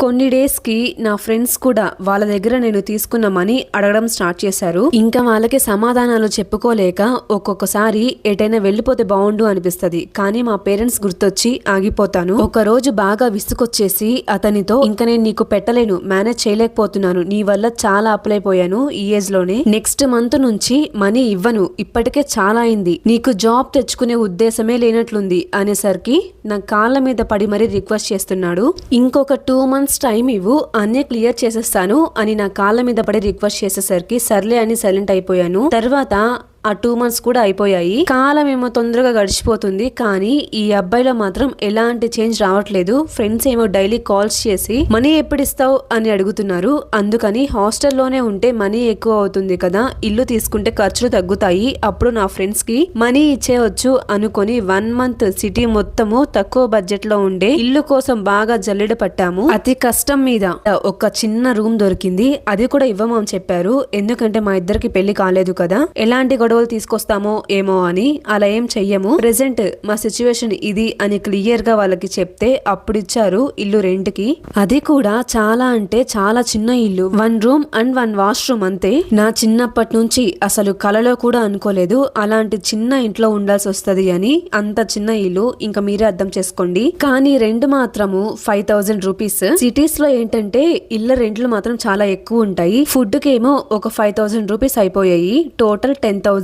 కొన్ని డేస్ కి నా ఫ్రెండ్స్ కూడా వాళ్ళ దగ్గర నేను తీసుకున్న మనీ అడగడం స్టార్ట్ చేశారు. ఇంకా వాళ్ళకి సమాధానాలు చెప్పుకోలేక ఒక్కొక్కసారి ఎటైనా వెళ్ళిపోతే బాగుండు అనిపిస్తది. కానీ మా పేరెంట్స్ గుర్తొచ్చి ఆగిపోతాను. ఒక రోజు బాగా విసుకొచ్చేసి అతనితో ఇంకా నేను నీకు పెట్టలేను, మేనేజ్ చేయలేకపోతున్నాను, నీ వల్ల చాలా అప్లైపోయాను ఈ ఏజ్ లోనే, నెక్స్ట్ మంత్ నుంచి మనీ ఇవ్వను, ఇప్పటికే చాలా అయింది, నీకు జాబ్ తెచ్చుకునే ఉద్దేశమే లేనట్లుంది అనేసరికి నా కాళ్ళ మీద పడి మరీ రిక్వెస్ట్ చేస్తున్నాడు. ఇంకొక 2 months టైం ఇవ్వు, అన్నీ క్లియర్ చేసేస్తాను అని నా కాళ్ళ మీద పడి రిక్వెస్ట్ చేసేసరికి సర్లే అని సైలెంట్ అయిపోయాను. తర్వాత ఆ 2 months కూడా అయిపోయాయి. కాలం ఏమో తొందరగా గడిచిపోతుంది, కానీ ఈ అబ్బాయిలో మాత్రం ఎలాంటి చేంజ్ రావట్లేదు. ఫ్రెండ్స్ ఏమో డైలీ కాల్స్ చేసి మనీ ఎప్పుడు ఇస్తావు అని అడుగుతున్నారు. అందుకని హాస్టల్లోనే ఉంటే మనీ ఎక్కువ అవుతుంది కదా, ఇల్లు తీసుకుంటే ఖర్చులు తగ్గుతాయి, అప్పుడు నా ఫ్రెండ్స్ కి మనీ ఇచ్చేయచ్చు అనుకొని 1 month సిటీ మొత్తము తక్కువ బడ్జెట్ లో ఉండే ఇల్లు కోసం బాగా జల్లెడ పట్టాము. అతి కష్టం మీద ఒక చిన్న రూమ్ దొరికింది, అది కూడా ఇవ్వమని చెప్పారు. ఎందుకంటే మా ఇద్దరికి పెళ్లి కాలేదు కదా, ఎలాంటి గొడవలు తీసుకొస్తామో ఏమో అని. అలా ఏం చెయ్యము, ప్రెసెంట్ మా సిచ్యువేషన్ ఇది అని క్లియర్ గా వాళ్ళకి చెప్తే అప్పుడు ఇచ్చారు ఇల్లు రెంట్ కి. అది కూడా చాలా అంటే చాలా చిన్న ఇల్లు, 1 room అండ్ 1 washroom అంతే. నా చిన్నప్పటి నుంచి అసలు కలలో కూడా అనుకోలేదు అలాంటి చిన్న ఇంట్లో ఉండాల్సి వస్తది అని. అంత చిన్న ఇల్లు, ఇంకా మీరే అర్థం చేసుకోండి. కానీ రెంట్ మాత్రము 5000 రూపీస్. సిటీస్ లో ఏంటంటే ఇళ్ళ రెంట్లు మాత్రం చాలా ఎక్కువ ఉంటాయి. ఫుడ్ కేమో ఒక 5000 రూపీస్ అయిపోయాయి, టోటల్ 10,000.